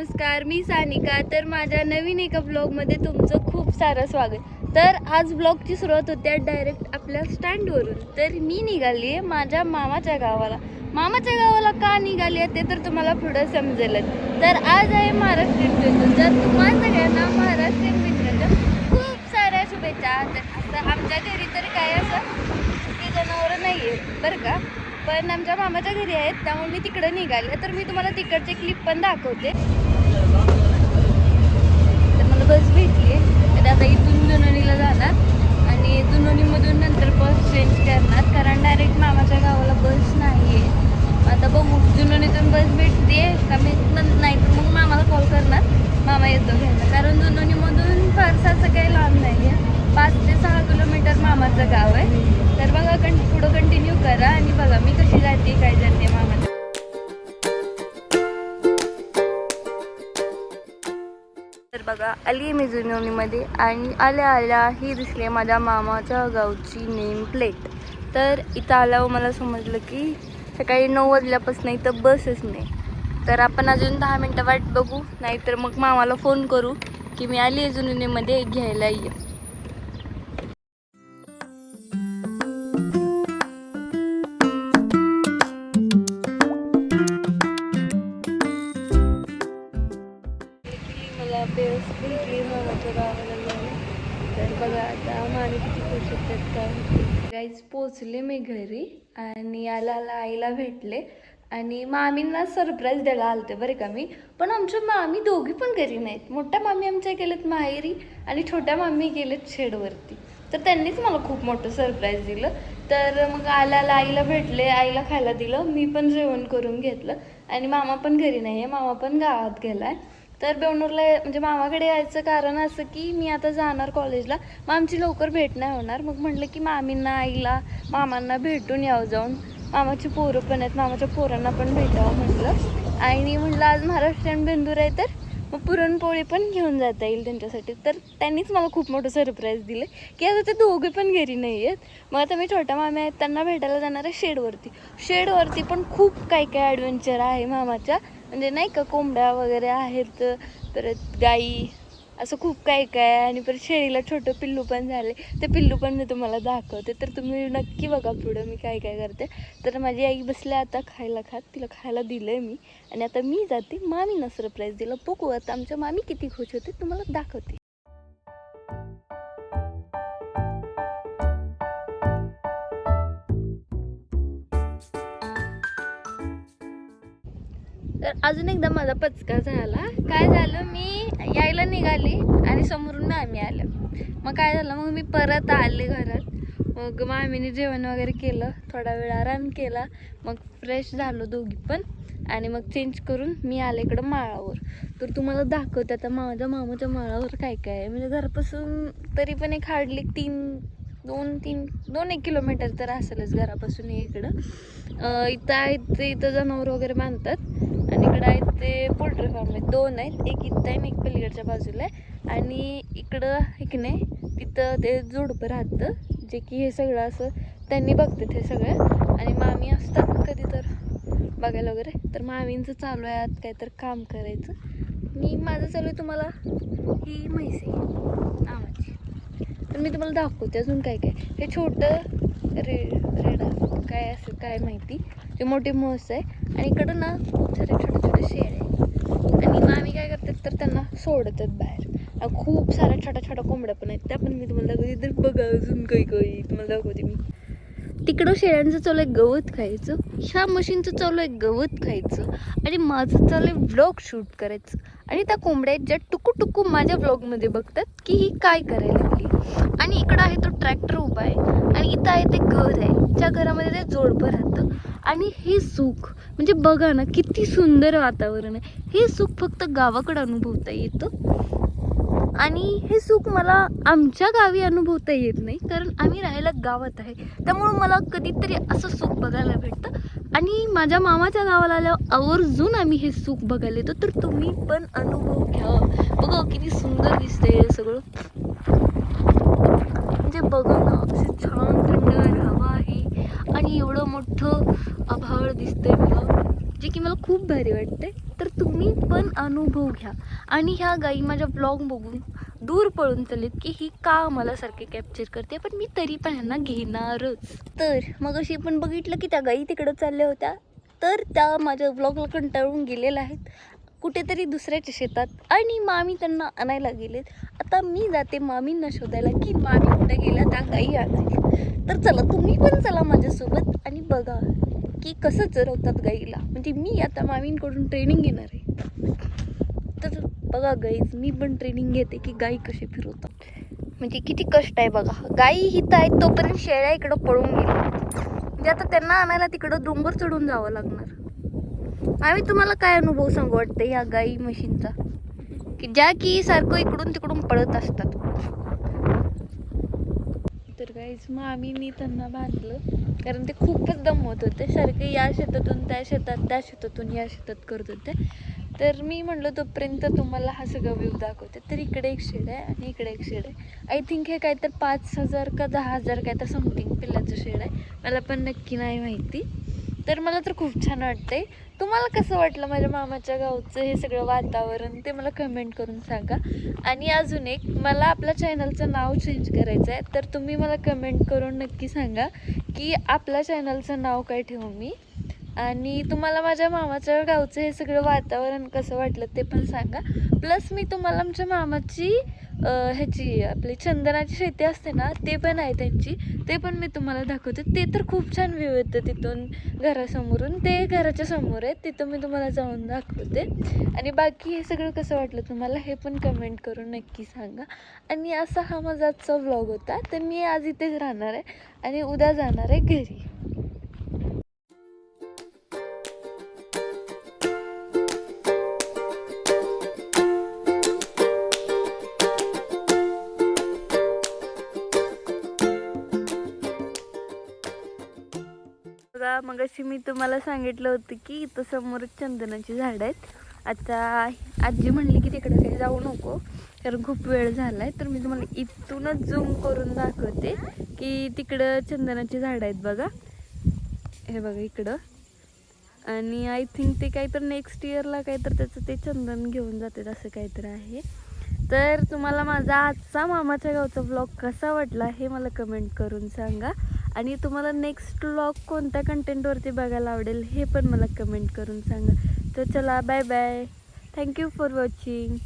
नमस्कार, मी सानिका. तर माझ्या नवीन एका ब्लॉगमध्ये तुमचं खूप सारं स्वागत. तर आज ब्लॉगची सुरुवात होते डायरेक्ट आपल्या स्टँडवरून. तर मी निघाली आहे माझ्या मामाच्या गावाला. मामाच्या गावाला का निघाली आहे ते तर तुम्हाला पुढं समजेलच. तर आज आहे महाराष्ट्रीयन दिन. तर तुम्हाला सगळ्यांना महाराष्ट्रीयन दिनाच्या खूप साऱ्या शुभेच्छा. तर असं आमच्या घरी तर काय असं ती जनावरं नाही आहेत बरं का, पण आमच्या मामाच्या घरी आहेत, त्यामुळे मी तिकडे निघाले. तर मी तुम्हाला तिकडचे क्लिप पण दाखवते. तर मला बस भेटली आहे, तर आता इथून जुनोनीला जाणार आणि जुनोनीमधून नंतर बस चेंज करणार, कारण डायरेक्ट मामाच्या गावाला बस नाही आहे. आता बघू जुनोनीतून बस भेटते का मी नाही तर मग मामाला कॉल करणार, मामा येतो घ्यायला. कारण जुनोनीमधून फारसं असं काही लांब नाही आहे, 5 ते 6 किलोमीटर मामाचं गाव आहे. तर बघा पुढं कंटिन्यू करा आणि बघा मी कशी जाते काय जाते मामाच्या. तर बघा आली मी जुनोनीमध्ये आणि आल्या ही दिसली माझ्या मामाच्या गावची नेम प्लेट. तर इथं आल्यावर मला समजलं की सकाळी 9 वाजल्यापासून इथं बसच नाही. तर आपण अजून 10 मिनटं वाट बघू, नाहीतर मग मामाला फोन करू की मी आली आहे जुनोनीमध्ये, घ्यायला ये. मामाच्या गावाला जाऊन. तर बघा आता मामी किती खुश होतात का. गाईज पोचले मी घरी आणि आला आईला भेटले आणि मामींना सरप्राईज द्यायला आलते बरे का मी. पण आमच्या मामी दोघी पण घरी नाहीत. मोठ्या मामी आमच्या गेलेत माहेरी आणि छोट्या मामी गेलेत शेडवरती. तर त्यांनीच मला खूप मोठं सरप्राईज दिलं. तर मग आला आईला भेटले, आईला खायला दिलं, मी पण जेवण करून घेतलं आणि मामा पण घरी नाही आहे, मामा पण गावात गेलाय. तर बेवणूरला म्हणजे मामाकडे यायचं कारण असं की मी आता जाणार कॉलेजला, मग आमची लवकर भेट नाही होणार. मग म्हटलं की मामींना आईला मामांना भेटून यावं जाऊन. मामाची पोरं पण आहेत, मामाच्या पोरांना पण भेटावं म्हटलं. आईने म्हटलं आज महाराष्ट्रीयन बेंदूर आहे तर मग पुरणपोळी पण घेऊन जाता येईल त्यांच्यासाठी. तर त्यांनीच मला खूप मोठं सरप्राईज दिलं की आता ते दोघे पण घरी नाही आहेत. मग आता मी छोट्या मामी आहेत त्यांना भेटायला जाणार आहे शेडवरती पण खूप काय ॲडव्हेंचर आहे मामाच्या. म्हणजे नाही का कोंबड्या वगैरे आहेत, परत गाई, असं खूप काय आहे. आणि परत शेळीला छोटं पिल्लू पण झाले, ते पिल्लू पण मी तुम्हाला दाखवते. तर तुम्ही नक्की बघा पुढं मी काय करते. तर माझी आई बसल्या आता खायला तिला खायला दिलं आहे मी आणि आता मी जाते. मामीनं सरप्राईज दिलं, बघू आता आमच्या मामी किती खुश होते तुम्हाला दाखवते. तर अजून एकदा माझा पचका झाला. काय झालं, मी यायला निघाली आणि समोरून मामी आलं. मग काय झालं, मग मी परत आले घरात. मग मामीने जेवण वगैरे केलं, थोडा वेळ आराम केला, मग फ्रेश झालो दोघी पण आणि मग चेंज करून मी आले इकडं माळावर. तर तुम्हाला दाखवते आता माझ्या मामाच्या माळावर काय आहे. म्हणजे घरापासून तरी पण एक हार्डली 2-1 किलोमीटर तर असेलच घरापासून इकडं. इथं आहेत, इथं जनावर वगैरे बांधतात आणि इकडं आहेत ते पोल्ट्री फार्म आहेत, 2 आहेत, एक इथं आहे आणि एक पलीकडच्या बाजूला आहे. आणि इकडं एक नाही तिथं ते जोडपं राहतं, जे की हे सगळं असं त्यांनी बघतात हे सगळं. आणि मामी असतात कधी तर बघायला वगैरे. तर मामींचं चालू आहे आज काय तर काम करायचं. माझं चालू आहे तुम्हाला ही म्हैस आहे नावाची. तर मी तुम्हाला दाखवते अजून काय हे छोटं रेडा काय असं काय माहिती, ते मोठी म्हस आहे. आणि इकडं ना खूप सारे छोटे शेळ आहे आणि मामी काय करतात तर त्यांना सोडतात बाहेर. खूप साऱ्या छोट्या कोंबड्या पण आहेत, त्या पण मी तुम्हाला दाखवते. तर बघा अजून काही तुम्हाला दाखवते मी. तिकडं शेळ्यांचं चालू आहे गवत खायचं, ह्या मशीनचं चालू आहे गवत खायचं आणि माझं चालू आहे व्लॉग शूट करायचं. आणि त्या कोंबड्या ज्या टुकू माझ्या व्लॉगमध्ये बघतात की ही काय करायला लागली. आणि इकडं आहे तो ट्रॅक्टर उभा आहे आणि इथं आहे ते घर आहे, ज्या घरामध्ये ते जोडपं राहतं. आणि हे सुख म्हणजे बघा ना किती सुंदर वातावरण आहे. हे सुख फक्त गावाकडं अनुभवता येतं आणि हे सुख मला आमच्या गावी अनुभवता येत नाही, कारण आम्ही राहायला गावात आहे. त्यामुळं मला कधीतरी असं सुख बघायला भेटतं आणि माझ्या मामाच्या गावाला आल्यावर आवर्जून आम्ही हे सुख बघायला येतो. तर तुम्ही पण अनुभव घ्या. बघा किती सुंदर दिसतंय हे सगळं. म्हणजे बघा ना अशी छान थंडगार हवा आहे आणि एवढं मोठं आभाळ दिसतंय मला, जे की मला खूप भारी वाटतंय. तर तुम्ही पण अनुभव घ्या. आणि ह्या गाई माझ्या ब्लॉग बघून दूर पळून चालेत की ही का मला सारखे कॅप्चर करते, पण मी तरी पण ह्यांना घेणारच. तर मग अशी पण बघितलं की त्या गाई तिकडं चालल्या होत्या, तर त्या माझ्या ब्लॉगला कंटाळून गेलेल्या आहेत कुठेतरी दुसऱ्याच्या शेतात, आणि मामी त्यांना आणायला गेलेत. आता मी जाते मामींना शोधायला की मामी कुठे गेल्या त्या गाई आणायला. तर चला तुम्ही पण चला माझ्यासोबत आणि बघा की कसं चरवतात गाईला. म्हणजे मी आता मामींकडून ट्रेनिंग घेणार आहे. तर बघा गाईज, मी पण ट्रेनिंग घेते की गाई कशी फिरवतात. म्हणजे किती कष्ट आहे बघा. गाई हित आहेत तोपर्यंत शेळ्या इकडं पळून गेल्या. म्हणजे आता त्यांना आणायला तिकडं डोंगर चढून जावं लागणार. आम्ही तुम्हाला काय अनुभव सांगू वाटतं ह्या गाई म्हशींचा, की ज्या की सारखं इकडून तिकडून पळत असतात. तर गाईज मग आम्ही त्यांना बांधलं, कारण ते खूपच दमवत होते. सारखे या शेतातून त्या शेतात, त्या शेतातून या शेतात करत होते. तर मी म्हणलं तोपर्यंत तुम्हाला हा सगळा व्ह्यू दाखवते. तर इकडे एक शेड आहे आणि इकडे एक शेड आहे. आय थिंक हे काय तर 5,000 का 10,000 काय तर समथिंग पिल्लाचं शेड आहे, मला पण नक्की नाही माहिती. तर मला तर खूप छान वाटतंय. तुम्हाला कसं वाटलं माझ्या मामाच्या गावचं हे सगळं वातावरण, ते मला कमेंट करून सांगा. आणि अजून एक, मला आपल्या चॅनलचं नाव चेंज करायचं आहे, तर तुम्ही मला कमेंट करून नक्की सांगा की आपल्या चॅनलचं नाव काय ठेवू मी. आणि तुम्हाला माझ्या मामाच्या गावचं हे सगळं वातावरण कसं वाटलं ते पण सांगा. प्लस मी तुम्हाला आमच्या मामाची ह्याची आपली चंदनाची शेती असते ना, ते पण आहे त्यांची, ते पण मी तुम्हाला दाखवते. ते तर खूप छान व्ह्यू येतं तिथून घरासमोरून, ते घराच्या समोर आहे, तिथं मी तुम्हाला जाऊन दाखवते. आणि बाकी हे सगळं कसं वाटलं तुम्हाला हे पण कमेंट करून नक्की सांगा. आणि असा हा माझा आजचा व्लॉग होता. तर मी आज इथेच राहणार आहे आणि उद्या जाणार आहे घरी. बघा, मग अशी मी तुम्हाला सांगितलं होतं की इथं समोरच चंदनाची झाडं आहेत. आता आजी म्हणली की तिकडे काही जाऊ नको कारण खूप वेळ झाला आहे. तर मी तुम्हाला इथूनच झूम करून दाखवते की तिकडं चंदनाची झाडं आहेत बघा. हे बघा इकडं. आणि आय थिंक ते काहीतरी नेक्स्ट इयरला काहीतरी त्याचं ते चंदन घेऊन जातात असं काहीतरी आहे. तर तुम्हाला माझा आजचा मामाच्या गावचा व्लॉग कसा वाटला हे मला कमेंट करून सांगा. आणि तुम्हाला नेक्स्ट व्लॉग कोणत्या कंटेंटवरती बघायला आवडेल हे पण मला कमेंट करून सांगा. तर चला, bye bye. Thank you for watching.